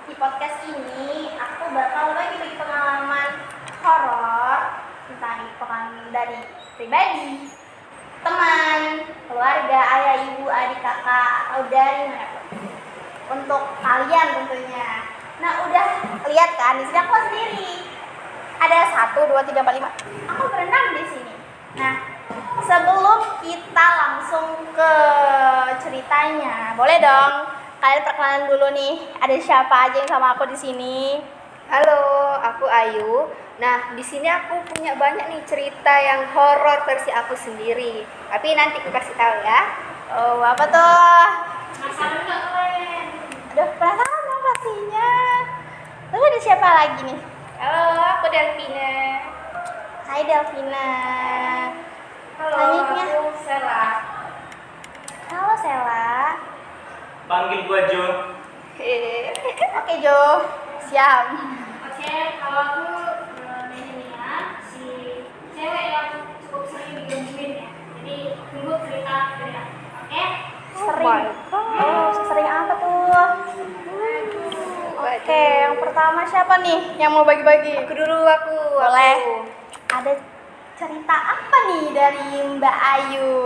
Di podcast ini aku bakal bagi pengalaman horor, entah itu pengalaman dari pribadi, teman, keluarga, ayah, ibu, adik, kakak, atau dari manapun. Untuk kalian tentunya. Nah, udah lihat kan di sini aku sendiri. Ada 1, 2, 3, 4, 5. Aku berenang di sini. Nah, sebelum kita langsung ke ceritanya, boleh dong kalian perkenalan dulu nih. Ada siapa aja yang sama aku di sini? Halo, aku Ayu. Nah, di sini aku punya banyak nih cerita yang horor versi aku sendiri. Tapi nanti aku kasih tahu ya. Oh, apa tuh? Penasaran nggak kalian? Aduh, penasaran dong pastinya. Terus ada siapa lagi nih? Halo, aku Delvina. Hai Delvina. Halo, Selanjutnya. aku Sela. Halo Sela. Panggil gua Jo. Oke Jo, siap. Oke, kalau aku Melania, si cewek yang cukup sering digangguin ya. Jadi tunggu cerita dari aku. Oke? Sering. Oh, sering apa tuh? Oke, yang pertama siapa nih yang mau bagi-bagi? Aku dulu, aku. Boleh. Ada cerita apa nih dari Mbak Ayu?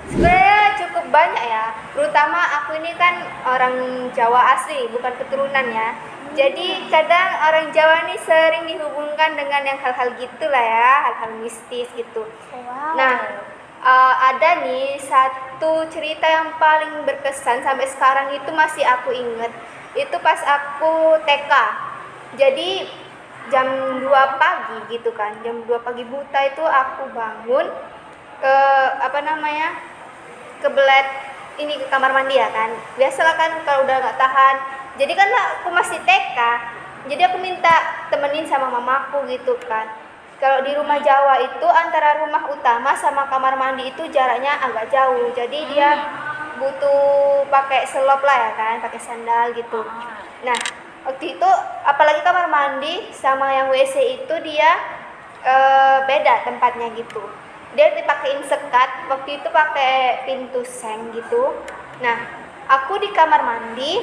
Sebenarnya cukup banyak ya. Terutama aku ini kan orang Jawa asli, bukan keturunan ya. Jadi kadang orang Jawa ini sering dihubungkan dengan yang hal-hal gitulah ya, hal-hal mistis gitu. Wow. Nah, ada nih satu cerita yang paling berkesan sampai sekarang itu masih aku inget. Itu pas aku TK. Jadi jam 2 pagi gitu kan. Jam 2 pagi buta itu aku bangun kebelet ini ke kamar mandi ya kan. Biasalah kan kalau udah nggak tahan. Jadi kan aku masih TK. Jadi aku minta temenin sama mamaku gitu kan. Kalau di rumah Jawa itu antara rumah utama sama kamar mandi itu jaraknya agak jauh. Jadi dia butuh pakai selop lah ya kan, pakai sandal gitu. Nah, waktu itu apalagi kamar mandi sama yang WC itu dia beda tempatnya gitu. Dia dipakein sekat, waktu itu pakai pintu seng gitu. Nah, aku di kamar mandi,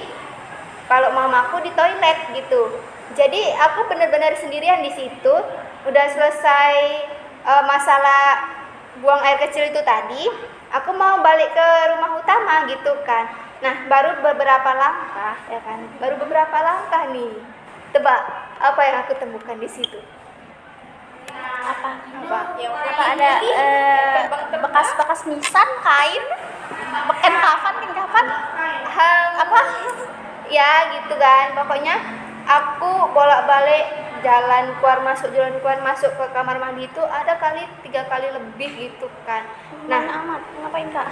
kalau mamaku di toilet gitu. Jadi aku benar-benar sendirian di situ. Udah selesai masalah buang air kecil itu tadi, aku mau balik ke rumah utama gitu kan. Nah, baru beberapa langkah ya kan. Baru beberapa langkah nih. Tebak apa yang aku temukan di situ? Apa? Apa ada bekas-bekas nisan, kain, beken kafan? Apa? Ya gitu kan. Pokoknya aku bolak-balik jalan keluar masuk ke kamar mandi itu ada kali 3 kali lebih gitu kan. Nah, amat. Ngapain Kak?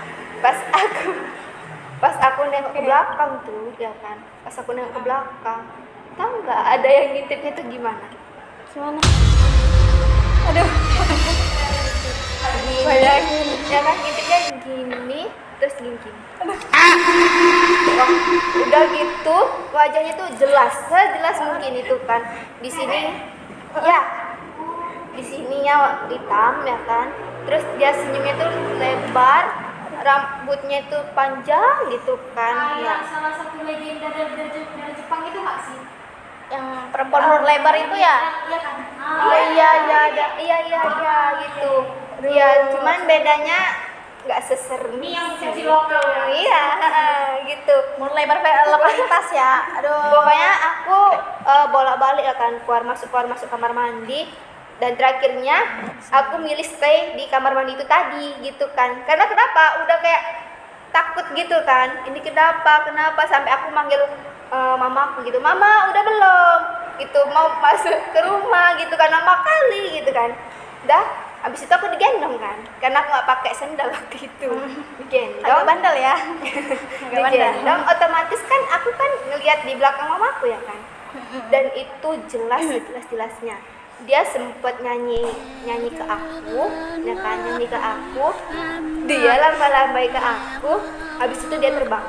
Pas aku nengok ke belakang tuh ya kan. Pas aku nengok ke belakang, tahu nggak ada yang ngintipnya tuh gimana? Gimana? Aduh. Bayangin. Ya kan ngintipnya gini terus gini. Wah, udah gitu wajahnya tuh sejelas mungkin itu kan. Di sini ya, di sininya hitam ya kan. Terus dia senyumnya tuh lebar, rambutnya tuh panjang gitu kan. Ya. Salah satu legenda dari Jepang itu nggak sih? Yang perempuan lebar itu ya? Iya kan? Iya gitu. Ya, cuman bedanya nggak seserem Ini yang versi lokal. Iya, gitu. Mau lebar lebar tas ya. Aduh. Pokoknya aku bolak-balik ya kan, keluar masuk kamar mandi. Dan terakhirnya aku milih stay di kamar mandi itu tadi gitu kan. Karena kenapa? Udah kayak takut gitu kan. Ini kenapa sampai aku manggil mamaku gitu. Mama, udah belum? Gitu, mau masuk ke rumah gitu kan, lama kali gitu kan. Udah. Abis itu aku digendong kan, karena aku nggak pakai sendal waktu itu. Digendong. Agak bandel ya. Digendong, otomatis kan aku kan ngeliat di belakang mamaku ya kan. dan itu jelas jelas-jelasnya. Dia sempat nyanyi ke aku, ya kan, nyanyi ke aku, dia lambai-lambai ke aku, habis itu dia terbang.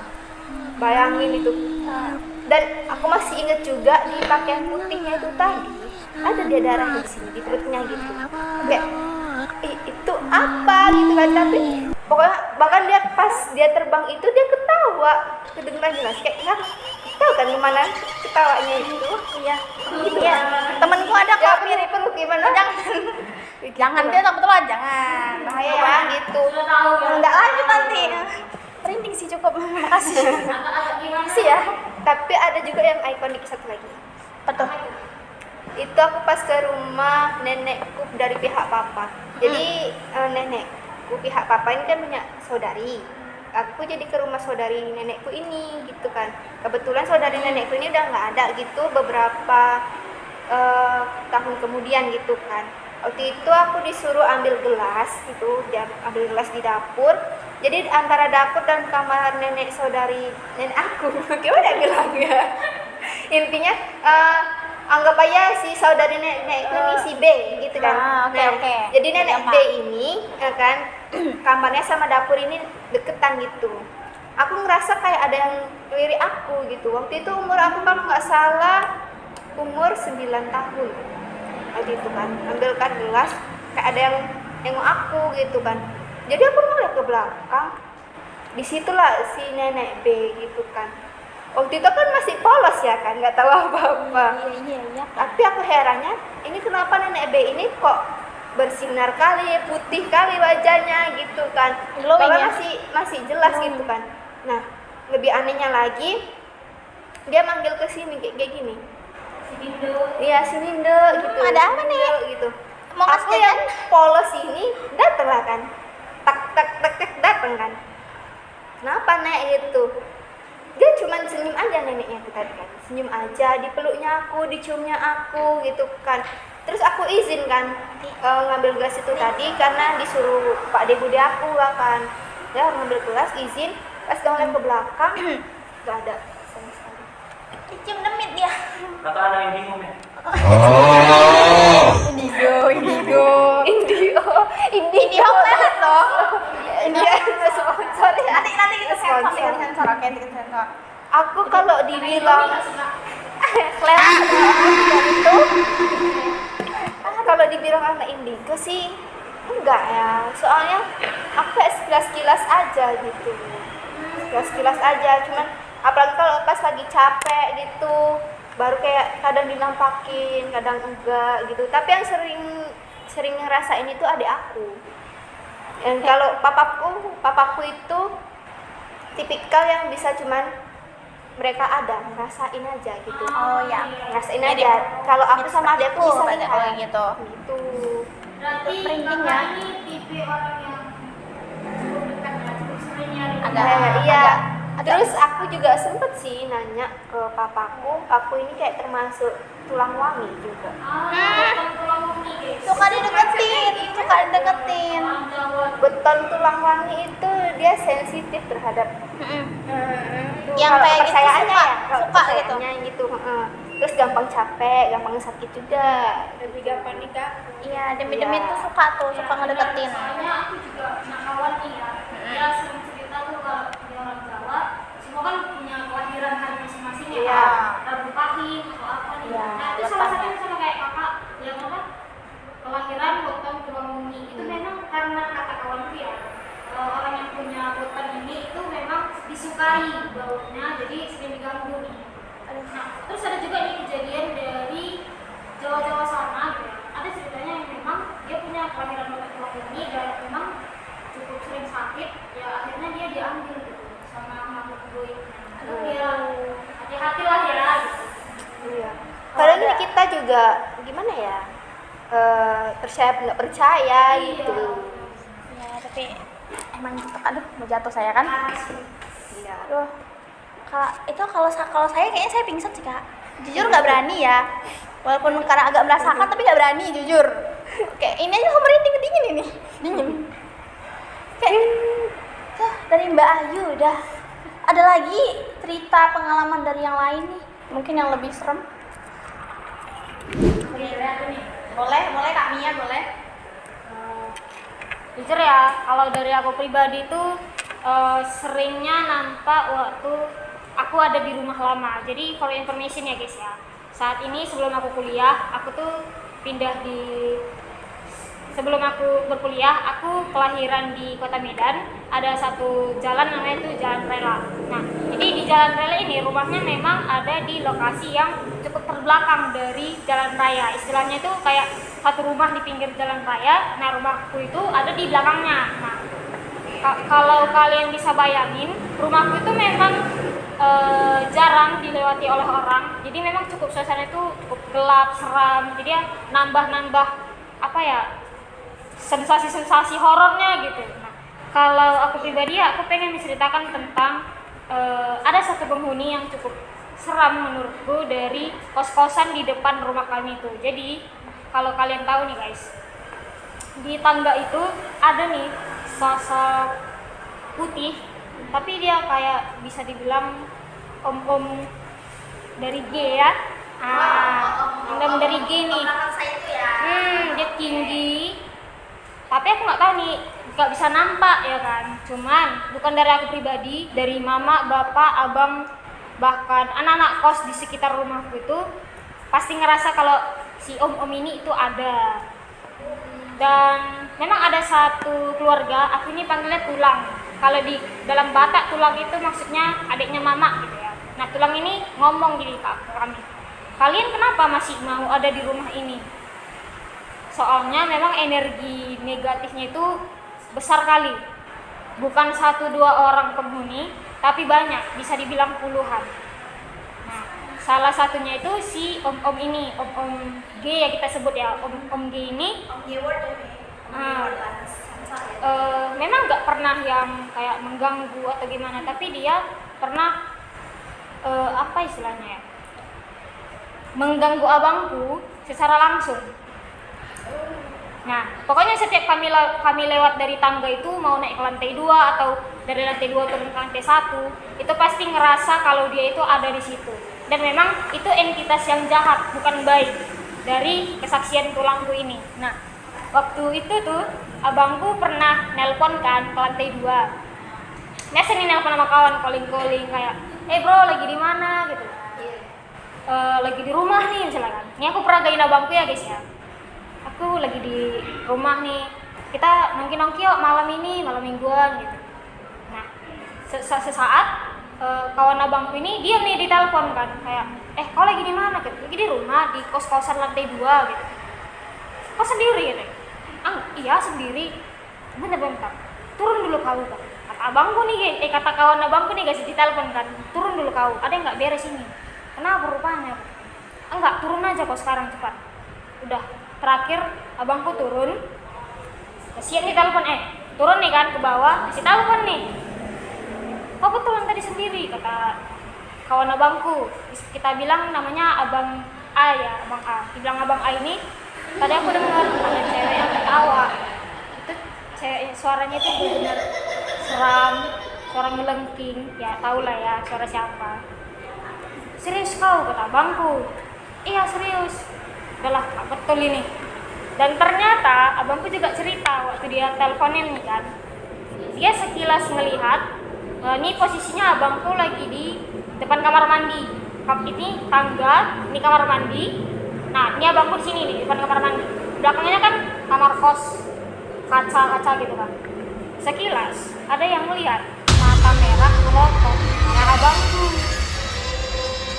Bayangin itu. Dan aku masih ingat juga di pakaian putihnya itu tadi ada dia darah di sini di perutnya gitu. Kayak itu apa gitu kan, tapi pokoknya bahkan dia pas dia terbang itu dia ketawa, kedengeran jelas kayak tahu kan gimana ketawanya itu. Iya. Iya. Temenku ada kok mirip. Perlu gimana? Jangan dia takut lah, jangan. Bahaya ya gitu. Sudah tahu ya. Enggak lanjut nanti. Merinding sih cukup. Makasih. Agak-agak gimana? Sih ya. Tapi ada juga yang ikonik satu lagi. Betul. Itu aku pas ke rumah nenekku dari pihak papa. Jadi nenekku pihak papa ini kan punya saudari. Aku jadi ke rumah saudari nenekku ini gitu kan. Kebetulan saudari nenekku ini udah nggak ada gitu beberapa tahun kemudian gitu kan. Waktu itu aku disuruh ambil gelas gitu, ambil gelas di dapur. Jadi antara dapur dan kamar nenek saudari nenek aku, gimana bilangnya? Intinya anggap aja si saudari nenek ini si B gitu kan. Oke. Jadi nenek B ini ya kan kamarnya sama dapur ini deketan gitu. Aku ngerasa kayak ada yang lirik aku gitu. Waktu itu umur aku kalau nggak salah umur 9 tahun. Waktu itu kan ambilkan gelas kayak ada yang nengok aku gitu kan. Jadi aku ngeliat ke belakang. Disitulah si nenek B gitu kan. Waktu itu kan masih polos ya kan, nggak tahu apa-apa. Iya. Tapi aku herannya, ini kenapa nenek B ini kok bersinar kali, putih kali wajahnya gitu kan. Glowing Kalau ya? masih jelas gitu kan. Nah, lebih anehnya lagi, dia manggil ke sini kayak gini. Si Dindo. Iya, sini Inde gitu. Ada apa nih? Gitu. Mau Aku kasih yang polos ini datang lah kan. Tak datang kan. Kenapa nek gitu? Dia cuma senyum aja neneknya itu tadi kan, senyum aja, dipeluknya aku, diciumnya aku gitu kan. Terus aku izin kan ngambil gelas itu tadi karena disuruh Pak De Bude aku lah kan. Ya ngambil gelas izin, pas ngeliat ke belakang nggak ada sama sekali. Dicium demit dia. Kata anak yang bingung ya. Indigo. Indigo banget loh. Dia sponsor ya. Nanti kita sensor. Oke, kita sensor. Aku kalau dibilang Kelihatan itu kalau dibilang anak indigo sih enggak ya, soalnya aku kayak sekilas-kilas aja gitu, sekilas-kilas aja, cuman apalagi kalau pas lagi capek gitu baru kayak kadang dinampakin, kadang enggak gitu. Tapi yang sering ngerasain itu adik aku. Yang kalau papaku itu tipikal yang bisa cuman mereka ada ngerasain aja gitu. Oh ya. Ngerasain aja. Kalau aku sama adikku bisa berarti lihat kalau gitu. gitu. Berarti Merinding kakak ya. ini tipe orang yang cukup dekat ya, cukup sering nyari. Iya. Terus aku juga sempet sih nanya ke papaku ini kayak termasuk tulang wangi juga. Bukan tulang wangi guys. Suka dideketin. Orang Jawa. Beton tulang wangi itu dia sensitif terhadap Yang kalau kayak gitu kepercayaannya suka, ya, kalau suka gitu. kepercayaannya gitu. Terus gampang capek, gampang sakit juga. Lebih gampang nikah. Iya, demi-demi tuh suka ngedeketin. Soalnya aku juga punya kawan nih ya. Dia sering cerita tuh kalau dia orang Jawa, semua kan punya kelahiran hari masing-masing ya. Iya. Rabu Pahing atau apa nih. Iya, Nah itu salah satunya sama kayak kakak yang apa? Kelahiran weton tulang wangi itu memang karena kata kawanku ya. Orang yang punya weton ini itu memang disukai baunya, jadi sering diganggu nih. Nah, terus ada juga nih kejadian dari Jawa-Jawa sana gitu ya. Ada ceritanya yang memang dia punya kelahiran tulang wangi dan memang cukup sering sakit, ya akhirnya dia diambil gitu sama makhluk goib. Aduh ya, hati-hati lah ya gitu. Iya. Padahal ini kita juga gimana ya? Percaya nggak percaya gitu. Ya, tapi emang gitu. Aduh, mau jatuh saya kan. Iya. Aduh. Kalau saya kayaknya saya pingsan sih, Kak. Jujur nggak berani ya. Walaupun karena agak merasakan tapi nggak berani jujur. Kayak ini aja aku merinding, dingin ini. Dingin. Kayak tuh dari Mbak Ayu udah. Ada lagi cerita pengalaman dari yang lain nih. Mungkin yang lebih serem. Boleh Kak Mia, boleh. Jujur ya, kalau dari aku pribadi itu seringnya nampak waktu aku ada di rumah lama. Jadi for information ya guys ya, saat ini sebelum aku kuliah, aku tuh pindah di sebelum aku berkuliah, aku kelahiran di Kota Medan. Ada satu jalan namanya itu Jalan Rela. Nah, jadi di Jalan Rela ini rumahnya memang ada di lokasi yang cukup terbelakang dari jalan raya. Istilahnya itu kayak satu rumah di pinggir jalan raya. Nah, rumahku itu ada di belakangnya. Nah, kalau kalian bisa bayangin, rumahku itu memang jarang dilewati oleh orang. Jadi memang cukup suasana itu cukup gelap, seram. Jadi ya nambah-nambah apa ya? Sensasi-sensasi horornya gitu. Nah, kalau aku pribadi ya aku pengen menceritakan tentang ada satu penghuni yang cukup seram menurutku dari kos-kosan di depan rumah kami itu. Jadi kalau kalian tahu nih guys, di tangga itu ada nih sosok putih, tapi dia kayak bisa dibilang om-om dari G ya. Om dari G nih. Belakang saya itu ya. Dia tinggi. Tapi aku nggak tahu nih, nggak bisa nampak ya kan. Cuman bukan dari aku pribadi, dari mama, bapak, abang, bahkan anak-anak kos di sekitar rumahku itu pasti ngerasa kalau si om-om ini itu ada. Dan memang ada satu keluarga, aku ini panggilnya Tulang. Kalau di dalam Batak Tulang itu maksudnya adiknya mama gitu ya. Nah, Tulang ini ngomong gini ke kami, kalian kenapa masih mau ada di rumah ini? Soalnya memang energi negatifnya itu besar kali. Bukan 1-2 orang penghuni, tapi banyak, bisa dibilang puluhan. Nah, salah satunya itu si om-om ini, om-om G ya kita sebut ya, om-om G ini. Om Geword ini. Memang nggak pernah yang kayak mengganggu atau gimana, tapi dia pernah apa istilahnya ya, mengganggu abangku secara langsung. Nah, pokoknya setiap kami lewat dari tangga itu mau naik ke lantai 2 atau dari lantai 2 turun ke lantai 1, itu pasti ngerasa kalau dia itu ada di situ. Dan memang itu entitas yang jahat, bukan baik, dari kesaksian tulangku ini. Nah, waktu itu tuh abangku pernah nelpon kan ke lantai 2. Biasa nih nelpon sama kawan, calling kayak, bro lagi di mana gitu. Lagi di rumah nih misalnya kan. Ini aku peragain abangku ya guys ya. Aku lagi di rumah nih, kita nongki-nongki yuk malam ini, malam mingguan gitu. Nah, sesaat kawan abangku ini diam nih di telepon kan, kayak kau lagi di mana gitu? Lagi di rumah, di kos-kosan lantai 2 gitu. Kau sendiri gitu? Iya sendiri. Bentar, turun dulu kau kan. Kata abangku nih, kata kawan abangku nih guys di telepon kan, turun dulu kau, ada yang nggak beres ini. Kenapa rupanya? Enggak, turun aja kau sekarang cepat. Udah. Terakhir abangku turun, siap nih telepon, turun nih kan ke bawah, kasih telepon nih. Kok betulan tadi sendiri, kata kawan abangku. Kita bilang namanya abang A ya, abang A. Dibilang abang A ini, tadi aku dengar ada cewek yang ketawa. Itu cewek, suaranya itu benar seram, suara ngelengking, ya tau lah ya suara siapa. Serius kau, kata abangku. Iya serius. Udahlah, betul ini. Dan ternyata abangku juga cerita waktu dia teleponin nih kan, dia sekilas melihat ini posisinya abangku lagi di depan kamar mandi. Ini tangga, ini kamar mandi. Nah, ini abangku di sini nih, depan kamar mandi. Belakangnya kan kamar kos, kaca-kaca gitu kan. Sekilas ada yang melihat mata merah melotot arah abangku.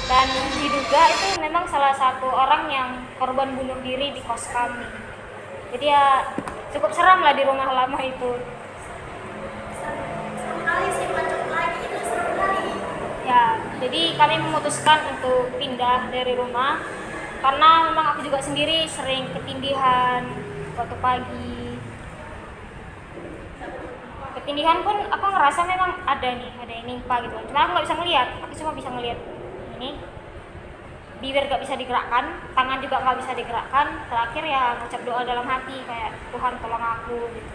Dan diduga itu memang salah satu orang yang korban bunuh diri di kos kami. Jadi ya cukup seram lah di rumah lama itu. Serem kali sih, macam lagi itu serem kali. Ya, jadi kami memutuskan untuk pindah dari rumah karena memang aku juga sendiri sering ketindihan waktu pagi. Ketindihan pun aku ngerasa memang ada yang nimpa gitu. Cuma aku nggak bisa ngelihat, aku cuma bisa ngelihat ini, bibir gak bisa digerakkan, tangan juga gak bisa digerakkan. Terakhir ya ngucap doa dalam hati kayak Tuhan tolong aku gitu.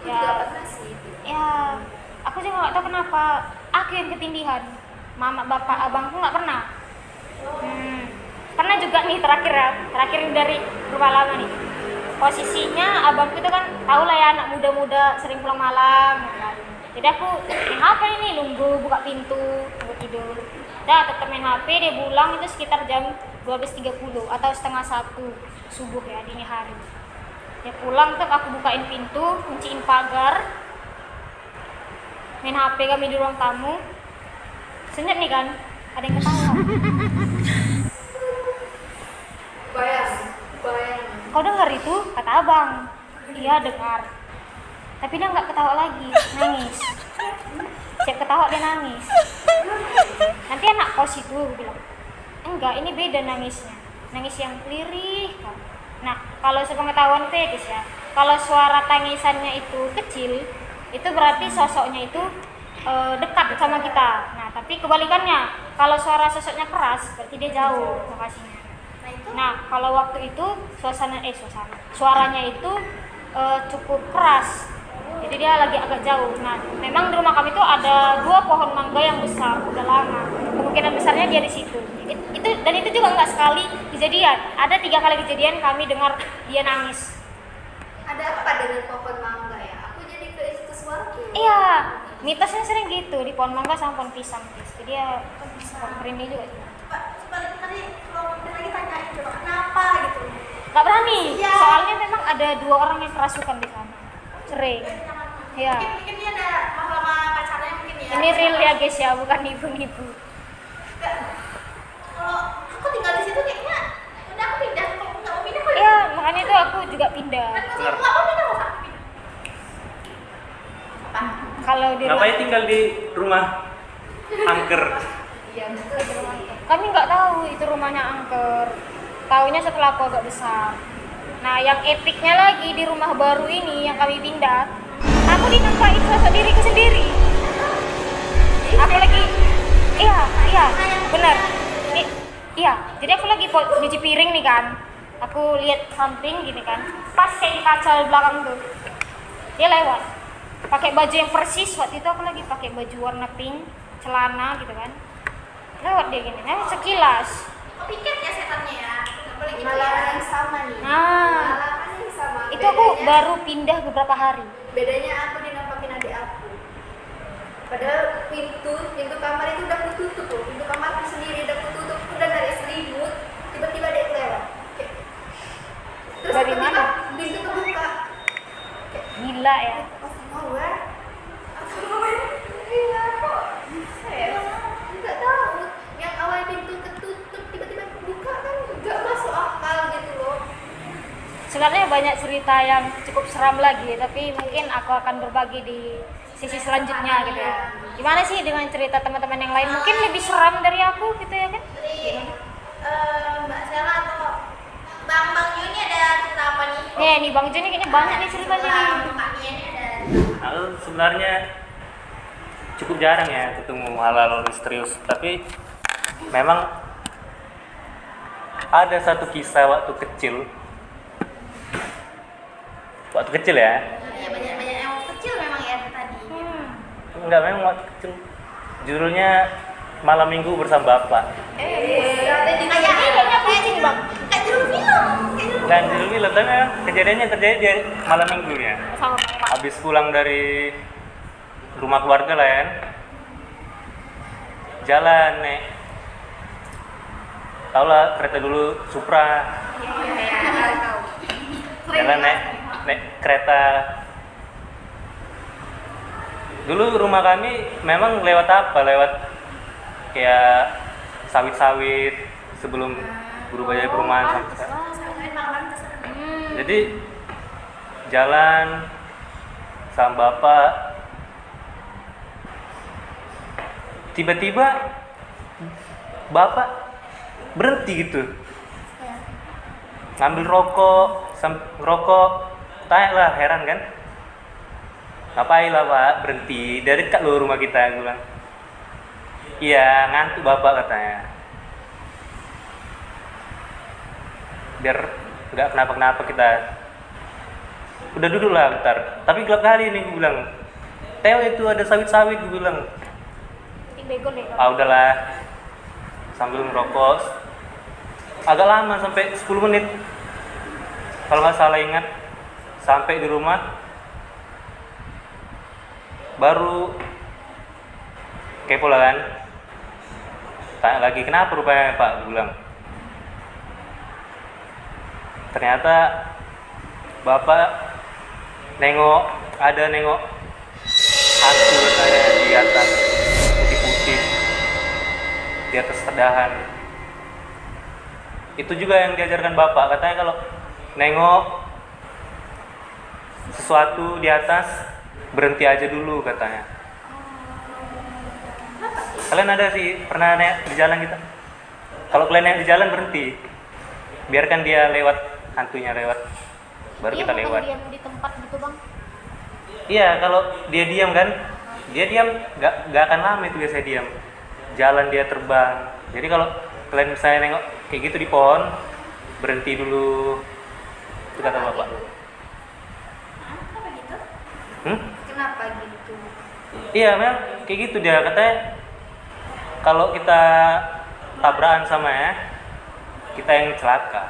Ya aku juga gak tahu kenapa aku yang ketindihan, mama bapak abangku gak pernah. pernah juga nih terakhir dari rumah lama nih, posisinya abangku itu kan tau lah ya, anak muda-muda sering pulang malam gitu kan. Jadi aku main HP ini, nunggu buka pintu, tunggu tidur. Tetap main HP, dia pulang itu sekitar jam 12.30 atau setengah 1 subuh ya, dini hari. Dia pulang tuh aku bukain pintu, kunciin pagar, main HP kami di ruang tamu. Senyap nih kan, ada yang ketawa. Bayang. Kau dengar itu? Kata abang. Iya dengar. Tapi dia nggak ketawa lagi, nangis. Siap ketawa dia nangis. Nanti anak kos itu bilang, enggak, ini beda nangisnya. Nangis yang lirih. Nah, kalau sepengetahuan guys ya, kalau suara tangisannya itu kecil, itu berarti sosoknya itu dekat sama kita. Nah, tapi kebalikannya, kalau suara sosoknya keras, berarti dia jauh lokasinya. Nah, kalau waktu itu suaranya itu cukup keras. Jadi dia lagi agak jauh. Nah, memang di rumah kami itu ada 2 pohon mangga yang besar, udah lama. Kemungkinan besarnya dia di situ. Itu juga nggak sekali kejadian. Ada 3 kali kejadian kami dengar dia nangis. Ada apa dengan pohon mangga ya? Aku jadi ke sesuatu. Iya, mitosnya sering gitu di pohon mangga sama pohon pisang. Jadi dia pohon berini juga. Tadi kalau kita lagi tanyain coba kenapa gitu. Nggak berani. Iya. Soalnya memang ada 2 orang yang kerasukan di sana. Sering. Iya. Mungkin dia ada masalah sama pacarnya mungkin ya. Ini real ya guys ya, bukan nipu-nipu. Kalau aku tinggal di situ kayaknya udah aku pindah. Kalau nggak mau pindah Iya, makanya itu aku juga pindah. kalau nggak mau pindah nggak pindah. Kalau di Ngapain tinggal di rumah angker? kami nggak tahu itu rumahnya angker. Taunya setelah aku agak besar. Nah, yang epicnya lagi di rumah baru ini yang kami pindah, aku dinampain sosok diriku sendiri. Aku lagi, iya, benar. Iya, jadi aku lagi nyuci piring nih kan. Aku lihat samping gini kan, pas kayak di kaca belakang tuh, dia lewat. Pakai baju yang persis, waktu itu aku lagi pakai baju warna pink, celana gitu kan. Lewat dia gini, sekilas. Oh, piket ya setannya ya. Nggak boleh gitu Malah ya. yang sama nih. Nah, Pengalaman yang sama. itu aku baru pindah beberapa hari. Bedanya aku dinampakin adik aku. Padahal pintu kamar itu udah aku tutup loh. Pintu kamarku sendiri udah aku tutup, udah dari selimut, tiba-tiba dia lewat. Kayak- Terus Dari tiba-tiba mana? pintu kebuka. Gila ya. Nowhere. Iya kok. Nggak tahu. Yang awal pintu ketutup tiba-tiba kebuka kan nggak masuk akal gitu loh. Sebenarnya banyak cerita yang cukup seram lagi, tapi mungkin aku akan berbagi di sisi selanjutnya gitu ya. Gimana sih dengan cerita teman-teman yang lain? Mungkin lebih seram dari aku gitu ya kan? Jadi Mbak Sela atau Bang Juni ada cerita apa nih? Nih Bang Juni kayaknya banyak nih ceritanya nih. Kak Mia ini ada. Aku sebenarnya cukup jarang ya ketemu hal-hal misterius, tapi memang ada satu kisah waktu kecil ya. Ya banyak yang kecil memang ya tadi. Enggak, memang waktu kecil. Judulnya Malam Minggu Bersama Bapak. Kayak Bang. Kayak judul film. Dan judul film, tapi memang kejadiannya terjadi di malam minggunya. Sama Habis pulang dari rumah keluarga lah ya. Jalan nek. Tau lah kereta dulu Supra. Jalan nek kereta. Dulu rumah kami memang lewat apa? Lewat kayak sawit-sawit sebelum berubah jadi perumahan. Jadi jalan sama bapak, tiba-tiba bapak berhenti gitu, ngambil rokok, ngerokok, tanya lah, heran kan, ngapain lah pak berhenti, dari dekat loh rumah kita, gue bilang. Iya, ngantuk bapak katanya. Biar nggak kenapa-kenapa kita. Udah duduk lah bentar. Tapi gelap kali nih, gue bilang. Teo itu ada sawit-sawit, gue bilang. bego deh. Ah udahlah. Sambil merokok. agak lama sampai 10 menit kalau nggak salah ingat. Sampai di rumah baru kepo lah kan, tanya lagi kenapa rupanya Pak, bilang ternyata bapak nengok hantu katanya di atas putih-putih di atas sedahan. Itu juga yang diajarkan bapak, katanya kalau nengok sesuatu di atas berhenti aja dulu katanya. Kalian ada sih pernah naik di jalan gitu? Kalau kalian naik di jalan berhenti, biarkan dia lewat, hantunya lewat, baru kita lewat. Diam di tempat gitu bang. Iya, kalau dia diam kan, dia diam nggak akan lama itu biasanya diam. Jalan dia terbang. Jadi kalau kalian misalnya nengok kayak gitu di pohon, berhenti dulu. Itu kata bapak. Kenapa gitu? Kenapa gitu? Iya, memang kayak gitu dia katanya. Kalau kita tabrakan sama ya, kita yang celaka.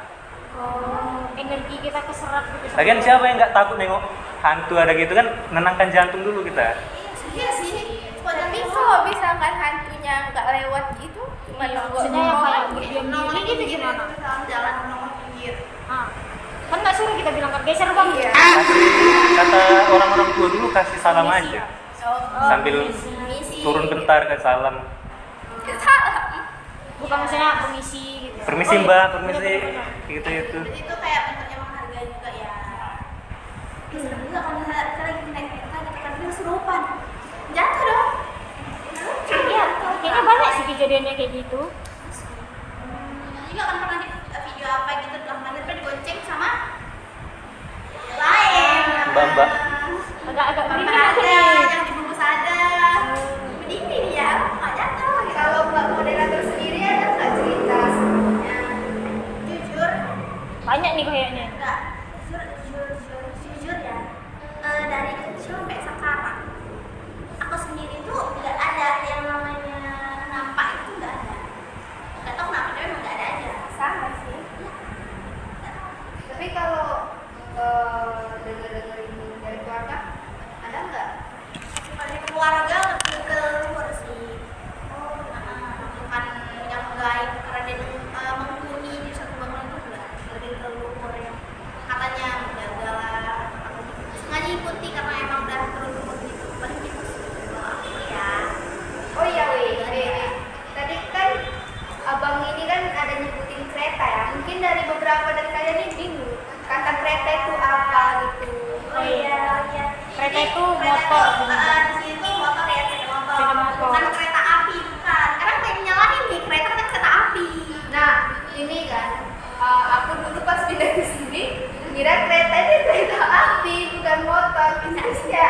Energi kita keserap gitu. Lagian siapa yang nggak takut nengok hantu ada gitu kan, menenangkan jantung dulu kita. Iya sih. Tapi kalau misalkan hantunya nggak lewat gitu, cuma nongol. Maksudnya yang kayak berdiam diri gitu gimana? Jalan nongol pinggir. Ah, kan nggak suruh kita bilang geser bang. Iya. Kata orang-orang tua dulu kasih salam aja, sambil Misi. turun bentar ke salam. Bukan maksudnya permisi gitu. Permisi Oh, iya. mbak, permisi, Bener-bener. gitu. Itu kayak bentuknya menghargai juga ya. Serem juga kalau misalnya kita lagi naik kereta gitu kan, dia kesurupan. Jatuh dong. Iya, kayaknya banyak sih kejadiannya kayak gitu. Juga kan pernah di video apa gitu, telah mandir digonceng sama lain. Mbak. Agak-agak Teman merinding aku ada nih. yang dibungkus ada. Berdiri ya, nggak jatuh. Kalau Mbak moderator sendiri ada nggak cerita sebelumnya? Jujur, Banyak nih kayaknya. enggak. Jujur ya. Dari kecil sampai sekarang, aku sendiri tuh nggak ada yang namanya nampak itu, nggak ada. Nggak tahu kenapa, tapi emang nggak ada aja. Sama sih. Nggak tahu. Tapi kalau dengar-dengar ini dari keluarga, ada nggak? Kalau di keluarga lebih ke luar sih. Bukan yang gaib karena dia menghuni di satu bangunan itu, enggak. Lebih ke luar yang katanya menjaga lah, atau sengaja ikuti karena emang udah terlalu gitu. Paling gitu sih kalau aku ya. Oh iya, weh. Tadi kan abang ini kan ada nyebutin kereta ya. Mungkin dari beberapa dari kalian ini bingung kata kereta itu apa gitu. Oh iya. Kereta Jadi, itu kereta motor, itu, bener. di sini tuh motor ya, sepeda motor. Sepeda motor. Bukan kereta api, bukan. Karena kayak nyalahin nih, kereta kan kereta api. Nah, ini kan aku dulu pas pindah ke sini kira kereta ini kereta api bukan motor. Terus ya,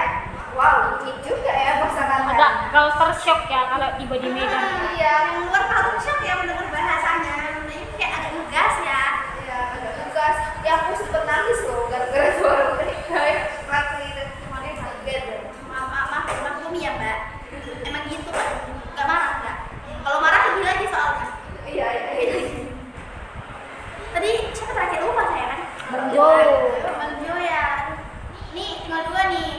wow, unik juga ya pasangan Agak culture shock ya kalau tiba di Medan. Iya, Yang luar kalau shock ya mendengar bahasanya. Ini kayak agak ngegas ya. iya, agak tugas. Ya aku sempet nangis loh gara-gara suara mereka yang ratri dan semuanya kaget. Maklum ya mbak. Emang gitu kan? Gak marah nggak? Kalau marah lebih lagi soalnya. Iya, iya. Tadi siapa terakhir lupa saya kan? Bang Jo. Bang Jo ya. Nih tinggal dua nih.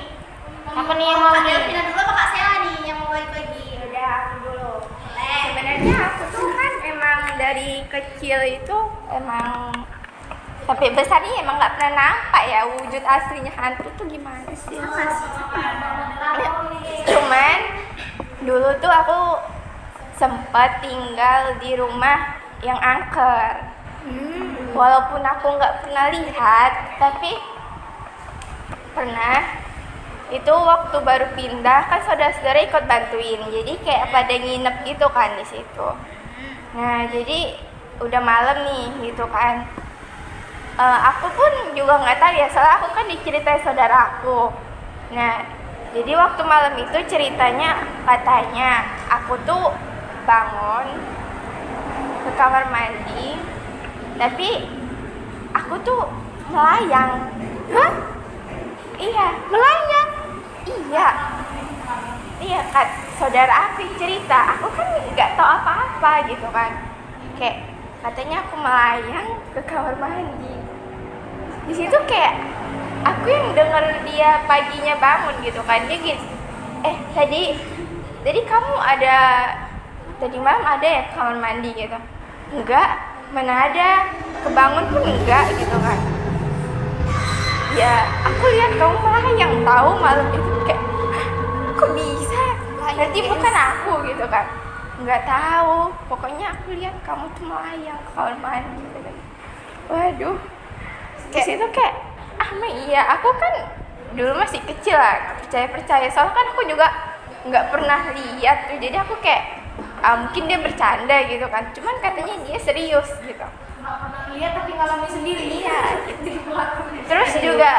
Apa nih yang mau Kak nih? Delvina dulu apa Kak Sela nih yang mau bagi-bagi? Udah aku dulu. Boleh. Sebenarnya aku tuh kan emang dari kecil itu emang sampai besar nih emang nggak pernah nampak ya wujud aslinya hantu tuh gimana sih. Sama sih. Cuman dulu tuh aku sempat tinggal di rumah yang angker. Walaupun aku nggak pernah lihat, tapi pernah itu waktu baru pindah kan saudara-saudara ikut bantuin. Jadi kayak pada nginep gitu kan di situ. Nah, jadi udah malam nih gitu kan. Aku pun juga nggak tahu ya, soalnya aku kan diceritain saudaraku. Nah, jadi waktu malam itu ceritanya katanya aku tuh bangun ke kamar mandi, tapi aku tuh melayang. Hah? Iya, melayang. Iya. Iya kan, saudara aku yang cerita. Aku kan nggak tahu apa-apa gitu kan. Kayak katanya aku melayang ke kamar mandi. Di situ kayak aku yang denger dia paginya bangun gitu kan, dia gitu, tadi kamu ada, tadi malam ada ya ke kamar mandi gitu? Enggak, mana ada, kebangun pun enggak gitu kan. Ya aku lihat kamu melayang tahu malam itu, kayak kok bisa, nanti bukan aku gitu kan. Enggak tahu, pokoknya aku lihat kamu tuh melayang ke kamar mandi gitu kan. Waduh, di situ kayak iya, aku kan dulu masih kecil lah, percaya soalnya kan aku juga nggak pernah lihat tuh, jadi aku kayak mungkin dia bercanda gitu kan, cuman katanya dia serius gitu. Nggak pernah lihat tapi ngalamin sendiri. Iya gitu. Terus juga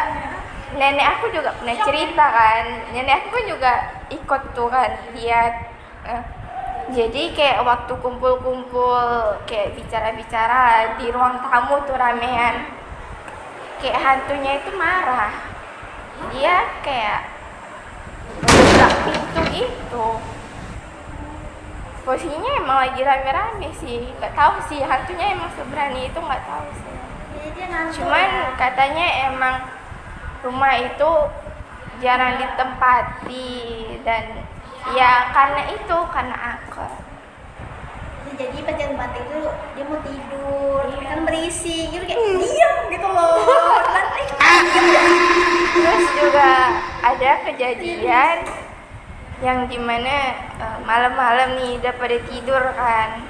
nenek aku juga pernah cerita kan, nenek aku kan juga ikut tuh kan lihat. Jadi kayak waktu kumpul-kumpul kayak bicara-bicara di ruang tamu tuh ramean, kayak hantunya itu marah, dia kayak ngebrak pintu gitu. Posisinya emang lagi rame-rame sih, nggak tahu sih hantunya emang seberani itu, nggak tahu sih. Cuman katanya emang rumah itu jarang ditempati dan ya karena angker. Jadi pas jam 4 itu dia mau tidur, tapi kan berisik, gitu kayak diam gitu loh. Terus juga ada kejadian yang dimana malam-malam nih udah pada tidur kan,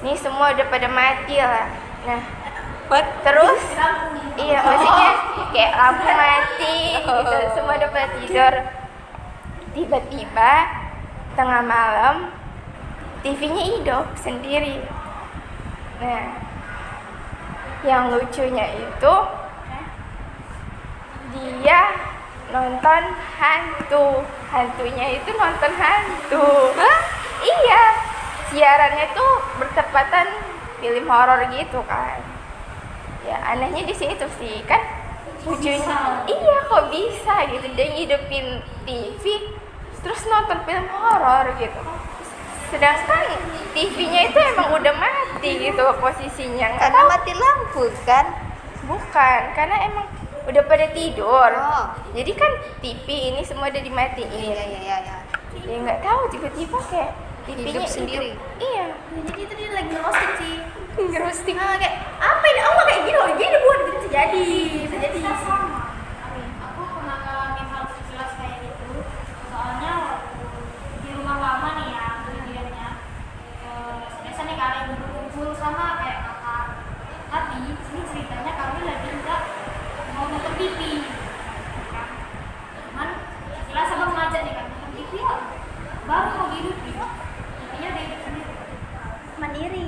nih semua udah pada mati lah. Nah terus iya maksudnya kayak lampu mati gitu, semua udah pada tidur. Tiba-tiba tengah malam TV-nya hidup sendiri. Nah yang lucunya itu dia nonton hantunya itu nonton hantu. Hah? Iya, siarannya tuh bertepatan film horor gitu kan. Ya anehnya di situ sih kan, lucunya iya kok bisa gitu dia ngidupin TV terus nonton film horor gitu, sedangkan TV-nya itu emang udah mati gitu posisinya. Karena mati lampu kan? Bukan, karena emang udah pada tidur. Oh. Jadi kan TV ini semua udah dimatiin. Iya. Ya nggak tahu tiba-tiba kayak TV-nya Hidup sendiri. Iya. Jadi itu dia lagi ngerosting sih. Ngerosting. Kayak apa ini? Oh kayak gini loh, gini buat itu terjadi. Bisa sama. Aku pernah ngalamin hal sejelas kayak gitu. Soalnya waktu di rumah lama nih ya kejadiannya. Biasa nih kalian berkumpul sama kayak kakak. Tapi ini ceritanya kami lagi nggak mau nonton TV. Kan? Cuman jelas abang ngajak nih kan nonton TV ya. Baru mau dihidupin. TV-nya udah hidup sendiri. Mandiri.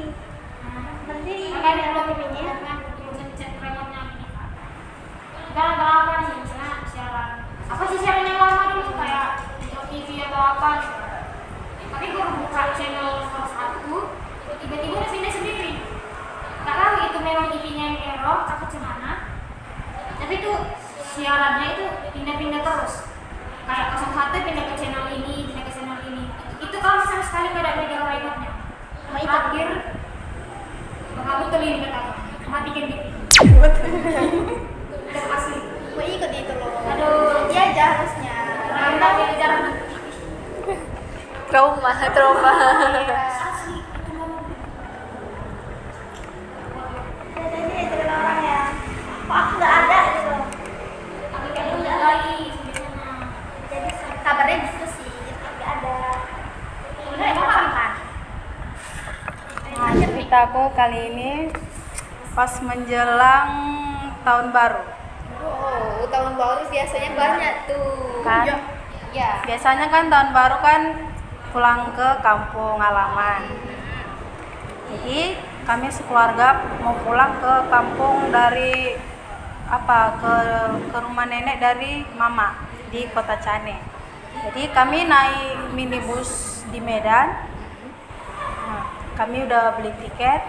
Mandiri. Makanya kalau TV-nya kan mencet remote-nya ini kan. Gara-gara apa nih misalnya siaran. Apa sih siaran yang lama dulu kayak TV atau apa gitu. Tapi gue buka channel nomor 1, tiba-tiba udah pindah sendiri. Gak tahu itu memang TV-nya yang error atau gimana. Tapi tuh siarannya itu pindah-pindah terus. Kayak 01 pindah ke channel ini, pindah ke channel ini. Itu kalau sama sekali gak ada megang remote-nya. Terakhir kamu teling kata matikan TV. Udah asli. Gue ikut itu loh. Aduh, Dia aja harusnya. mantap ya jarang. Trauma. Asli itu ngomong. Jadi cerita orang ya. Kok aku nggak ada gitu. Tapi kayak udah lagi biasanya. Jadi kabarnya gitu sih, tapi ada. Sebenarnya emang kapan? Nah, ceritaku kali ini pas menjelang tahun baru. Oh, tahun baru biasanya banyak tuh. Kan? Ya. Biasanya kan tahun baru kan pulang ke kampung halaman. Jadi kami sekeluarga mau pulang ke kampung dari ke rumah nenek dari mama di Kota Cane. Jadi kami naik minibus di Medan. Nah, kami udah beli tiket,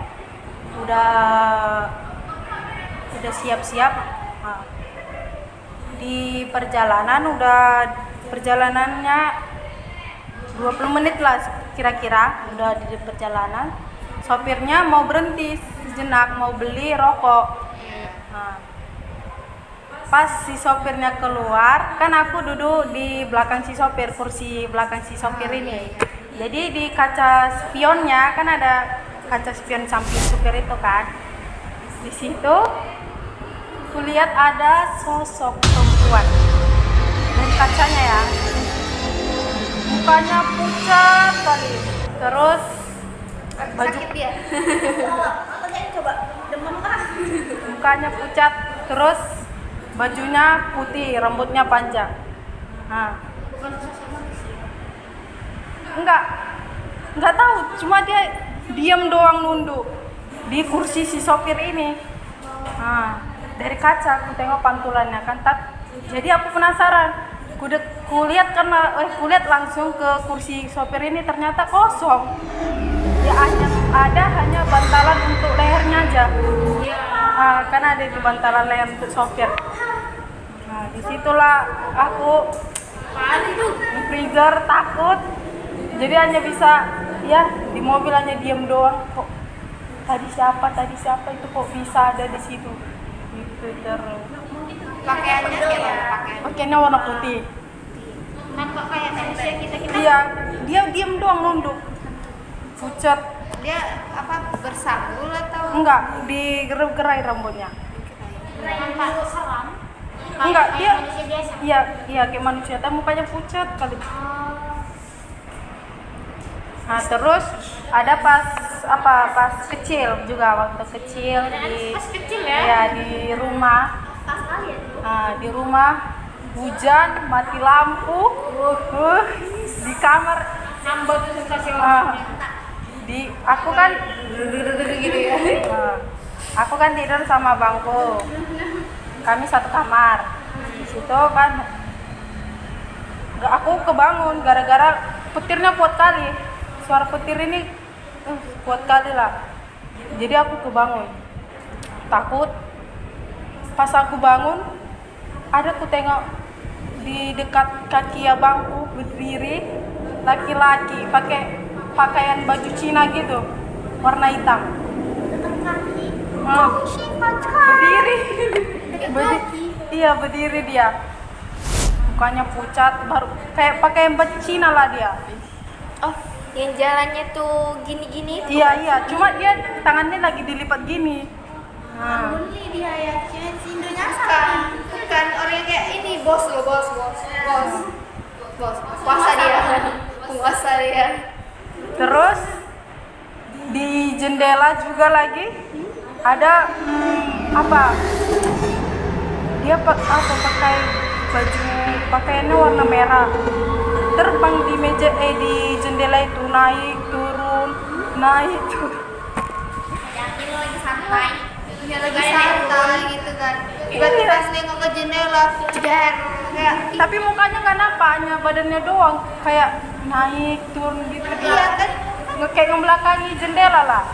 udah siap-siap. Nah, di perjalanannya 20 menit lah kira-kira udah di perjalanan. sopirnya mau berhenti sejenak, mau beli rokok. Nah, pas si sopirnya keluar, kan aku duduk di belakang si sopir, kursi belakang si sopir ini. Jadi di kaca spionnya kan ada kaca spion samping supir itu kan. Di situ kulihat ada sosok perempuan dari kacanya ya. Mukanya pucat kali. Terus baju Sakit dia. Coba demam kah? mukanya pucat, terus bajunya putih, rambutnya panjang. Nah, enggak tahu, cuma dia diam doang nunduk di kursi si sopir ini. Nah, dari kaca aku tengok pantulannya kan, jadi aku penasaran. Kulihat langsung ke kursi sopir ini, ternyata kosong. Ya hanya bantalan untuk lehernya aja. Kan ada itu bantalan leher untuk sopir. Nah, disitulah aku freezer takut. Jadi hanya bisa ya di mobil hanya diem doang. Kok tadi siapa itu kok bisa ada di situ? Gitu terus. Pakaiannya kayak mana Pakaiannya warna putih. Nampak kayak manusia kita Iya, dia diem doang nunduk. Pucat. Dia apa bersanggul atau Enggak, digerai rambutnya. nampak seram. Enggak, Kayak dia manusia biasa. iya kayak manusia, tapi mukanya pucat kali. Nah, terus ada pas kecil juga, waktu kecil Pas kecil ya. ya di rumah. Nah, di rumah hujan, mati lampu. Di kamar Nambah sensasi ah, aku kan gitu ya. aku kan tidur sama bangku. Kami satu kamar. Di situ kan aku kebangun gara-gara petirnya kuat kali. Suara petir ini kuat kali lah. Jadi aku kebangun. Takut. Pas aku bangun, ada ku tengok di dekat kaki abangku berdiri laki-laki pakai pakaian baju Cina gitu, warna hitam. Berdiri. Iya, berdiri dia. Mukanya pucat, baru kayak pakaian baju Cina lah dia. Oh, yang jalannya tuh gini-gini itu. Iya, cuma dia tangannya lagi dilipat gini. Nah, Dia ya, Indonya Bukan orang kayak ini, bos. Puasa dia. terus di jendela juga lagi ada dia pakai baju pakaiannya warna merah, terbang di di jendela itu, naik turun. Yakin lo lagi santai. Dia lagi santai gitu kan. Tiba-tiba pas nengok ke jendela, jeder kayak Tapi mukanya nggak nampak, hanya badannya doang kayak naik turun gitu. iya kan. Kayak ngebelakangi jendela lah.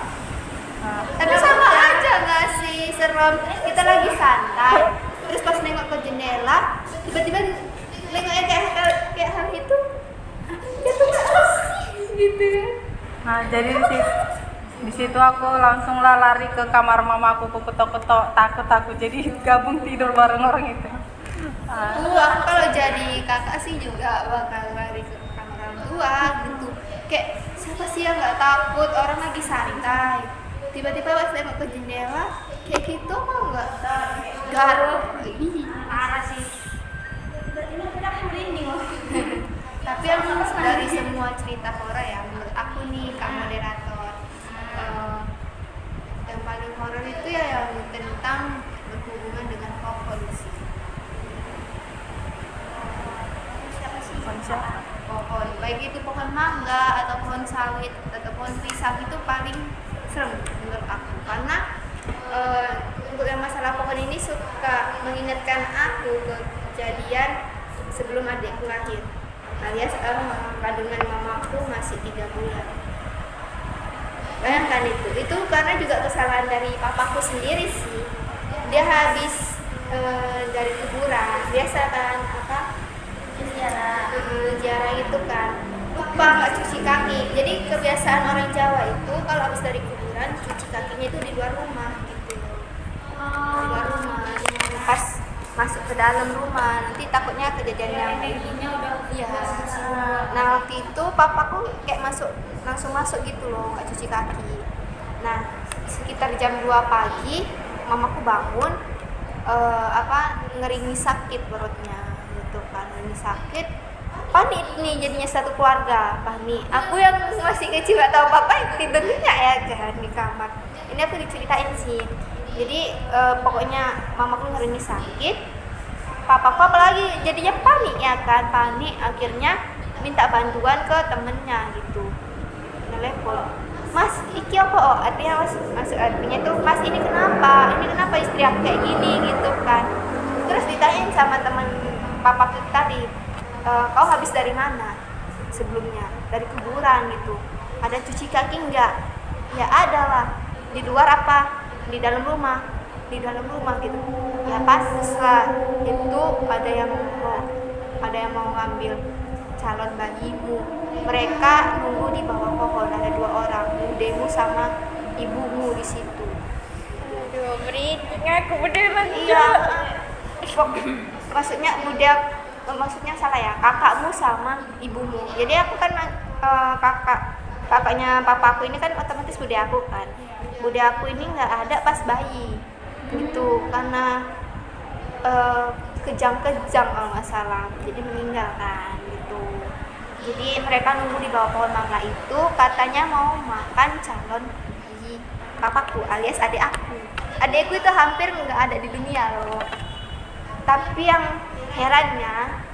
Tapi sama aja nggak sih, serem. Kita lagi santai, terus pas nengok ke jendela, tiba-tiba nengoknya kayak hal itu. Dia tuh nggak sih gitu ya. Nah, jadi di situ aku langsung lah lari ke kamar mamaku, aku ketok-ketok, takut aku, jadi gabung tidur bareng orang itu. Aku kalau jadi kakak sih juga bakal lari ke kamar orang tua gitu. Kayak siapa sih yang nggak takut, orang lagi santai. Tiba-tiba pas nengok ke jendela, kayak gitu mau nggak? Garuk. Parah sih. Ini aku merinding loh. Tapi yang dari semua cerita horor ya, menurut aku nih kak moderator, yang paling horor itu ya yang tentang berhubungan dengan pohon sih. Pohon, baik itu pohon mangga atau pohon sawit atau pohon pisang, itu paling serem menurut aku, karena untuk yang masalah pohon ini suka mengingatkan aku kejadian sebelum adikku lahir, alias kandungan mamaku masih 3 bulan. Bayangkan itu karena juga kesalahan dari papaku sendiri sih. Dia habis dari kuburan, biasa kan ziarah itu kan, lupa nggak cuci kaki. Jadi kebiasaan orang Jawa itu kalau habis dari kuburan takbiran cuci kakinya itu di luar rumah gitu. Di luar rumah, pas masuk ke dalam rumah nanti takutnya kejadian yang iya. Nah waktu itu papaku kayak langsung masuk gitu loh, nggak cuci kaki. Nah sekitar jam 2 pagi mamaku bangun, ngeringi sakit perutnya gitu kan, ngeringi sakit, panik nih jadinya satu keluarga, panik. Aku yang masih kecil gak tahu apa-apa tidurnya ya kan di kamar. Ini aku diceritain sih. Jadi pokoknya mamaku ngeringi sakit, papaku apalagi jadinya panik ya kan, panik, akhirnya minta bantuan ke temennya gitu, telepon, mas iki apa oh artinya artinya tuh mas ini kenapa istri aku kayak gini gitu kan. Terus ditanyain sama teman papaku tadi, kau habis dari mana sebelumnya, dari kuburan gitu, ada cuci kaki enggak? Ya ada lah. Di luar apa? Di dalam rumah gitu. Ya pantas lah, itu ada yang mau ngambil calon bayimu. Mereka nunggu di bawah pohon, ada 2 orang, budemu sama ibumu di situ. Aduh, merinding aku beneran. Iya. Maksudnya salah ya, kakakmu sama ibumu. Jadi aku kan kakaknya papaku ini kan otomatis bude aku kan. Bude aku ini nggak ada pas bayi gitu, karena kejang-kejang kalau nggak salah, jadi meninggal kan gitu. Jadi mereka nunggu di bawah pohon mangga itu, katanya mau makan calon bayi papaku alias adik aku. Adikku itu hampir nggak ada di dunia loh. Tapi yang herannya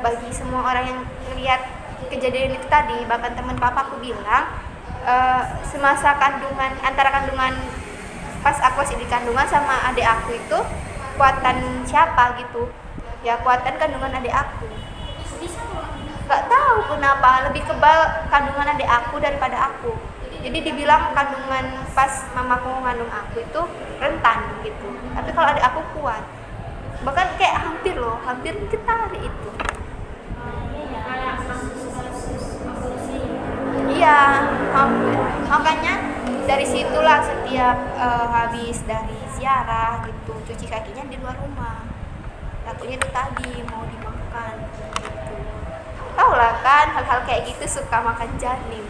bagi semua orang yang lihat kejadian itu tadi, bahkan teman papaku bilang semasa antara kandungan pas aku masih di kandungan sama adik aku itu kuatan siapa gitu ya, kuatan kandungan adik aku. Nggak tahu kenapa lebih kebal kandungan adik aku daripada aku. Jadi dibilang kandungan pas mamaku ngandung aku itu rentan gitu, tapi kalau adik aku kuat, bahkan kayak hampir ketarik itu. Iya, hampir. Makanya dari situlah setiap habis dari ziarah gitu, cuci kakinya di luar rumah. Takutnya itu tadi mau dimakan gitu. Tahu lah kan, hal-hal kayak gitu suka makan janin.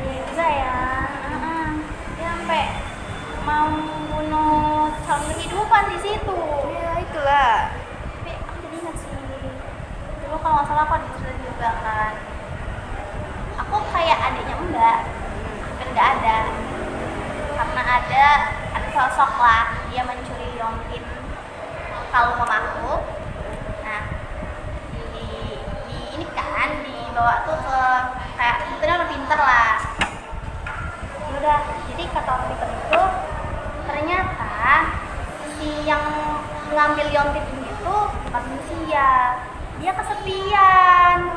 Iya juga ya. Dia sampai mau bunuh calon kehidupan di situ. Ya itulah. Tapi aku jadi ingat sih, dulu kalau nggak salah aku ada juga kan. Aku kayak adiknya enggak, hampir nggak ada, karena ada sosok lah, dia mencuri yongkin kalung mamaku. Nah di ini kan dibawa tuh ke kayak mungkin orang pinter lah. Udah, jadi kata orang pinter itu ternyata si yang ngambil yongkin ini tuh bukan manusia, dia kesepian.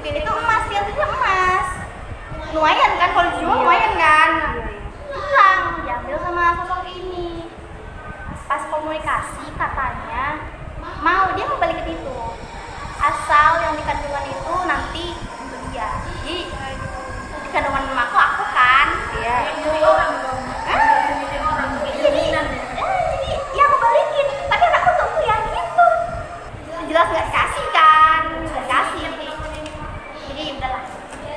Itu emas, yang itu emas. Lumayan kan, kalau dijual lumayan kan. Hilang, diambil sama sosok ini. Pas komunikasi katanya mau balik ke situ. Asal yang di kandungan itu nanti untuk dia. Jadi di kandungan mamaku aku kan. Iya. Jadi ya aku balikin. Tapi anakku tunggu ya gitu. Jelas nggak dikasih kan, nggak dikasih. Jadi udahlah,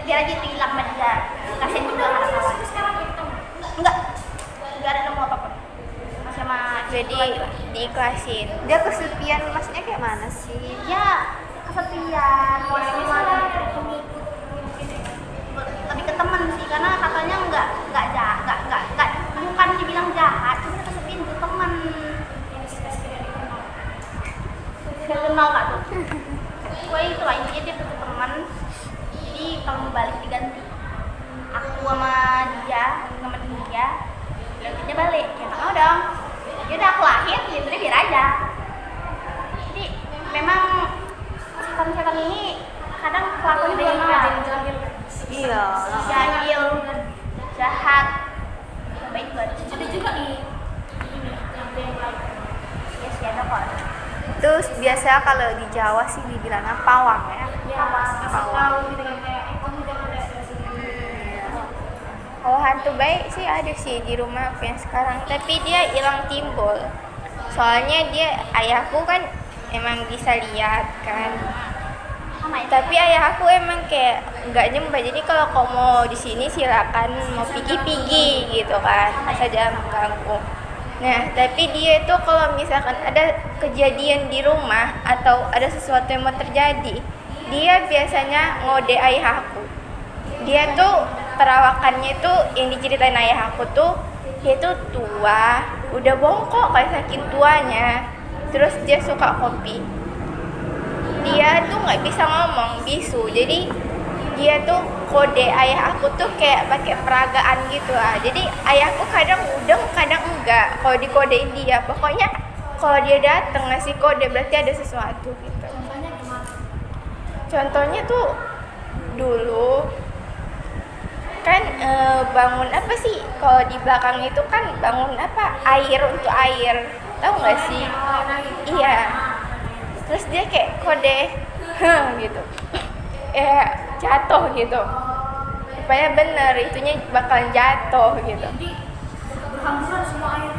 biar aja hilang sama dia, kasihin juga anak kawan. Enggak ada nemu apapun, masih sama. Jadi diikhlasin. Dia kesepian, maksudnya kayak mana sih? Ya kesepian, mau sama lebih ke temen sih, karena katanya nggak bukan dibilang jahat, cuma kesepian itu temen. Gak kenal gak tuh? Gue itu lah, intinya dia butuh temen. Jadi kalau mau balik diganti, aku sama dia nemenin dia, gantinya balik. Ya nggak mau dong. Ya udah aku lahir, ya udah biar aja. Jadi memang setan-setan ini kadang kelakuannya juga malah Iya. jahil, jahat, nggak baik buat. Ada juga nih ini yang lain. Ya sih ada kok. Terus biasa kalau di Jawa sih dibilangnya pawang ya. Pawang. Pawang. Kalau hantu baik sih ada sih di rumah aku yang sekarang, tapi dia hilang timbul. Soalnya ayahku kan emang bisa lihat kan. Tapi ayah aku emang kayak nggak nyembah. Jadi kalau kamu mau di sini silakan, mau pigi-pigi gitu kan, asal jangan mengganggu. Nah, tapi dia itu kalau misalkan ada kejadian di rumah atau ada sesuatu yang mau terjadi, dia biasanya ngode ayah aku. Dia tuh perawakannya tuh yang diceritain ayah aku tuh, dia tuh tua, udah bongkok kayak saking tuanya. Terus dia suka kopi. Dia tuh nggak bisa ngomong, bisu. Jadi dia tuh kode ayah aku tuh kayak pakai peragaan gitu lah. Jadi ayahku kadang udeng, kadang enggak. Kalau dikodein dia, pokoknya kalau dia datang ngasih kode berarti ada sesuatu gitu. Contohnya tuh dulu kan bangun apa sih? Kalau di belakang itu kan bangun apa? Air untuk air. Tahu nggak sih? Iya. Terus dia kayak kode gitu. Jatuh gitu. Supaya bener itunya bakalan jatuh gitu. Jadi berhamburan semua air.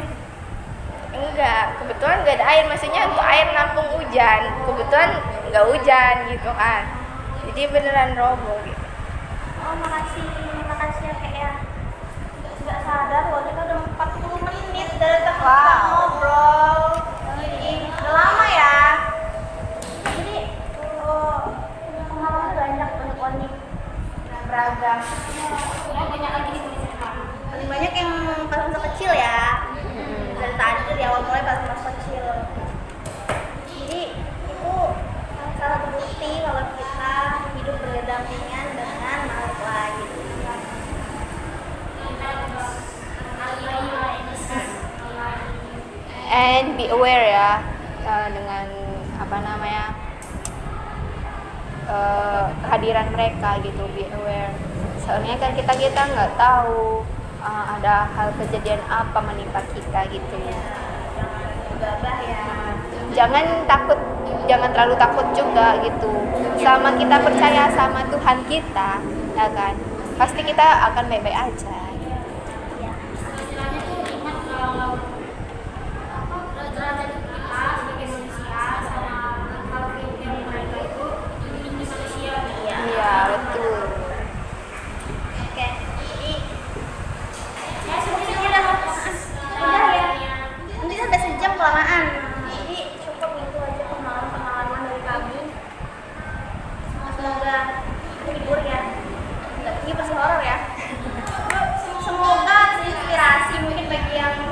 Enggak, kebetulan nggak ada air, maksudnya untuk air nampung hujan. Kebetulan nggak hujan gitu kan. Jadi beneran roboh gitu. Oh, makasih ya kayak nggak sadar loh kita udah 40 menit dari tempat ngobrol. Udah lama ya. Jadi pengalaman banyak unik beragam. Banyak lagi di sini. Paling banyak yang pas masa kecil ya. Dari tadi dari awal mulai pas masa kecil. Jadi itu salah satu bukti kalau kita hidup berdampingan dengan makhluk lain. And be aware ya dengan kehadiran mereka gitu, be aware. Soalnya kan kita nggak tahu ada hal kejadian apa menimpa kita gitu. Gabah ya. Jangan terlalu takut juga gitu. Sama kita percaya sama Tuhan kita, ya kan? Pasti kita akan baik-baik aja. Istilahnya tuh ingat kalau derajat kita sebagai manusia sama kalau kehidupan mereka itu ini manusia. Iya, betul. Oke. Jadi Ya sebenarnya udah ya. Nanti sampai sejam kelamaan. Jadi cukup itu aja pengalaman dari kami. Semoga terhibur ya. Nggak ini pasti horor ya. Semoga terinspirasi mungkin bagi yang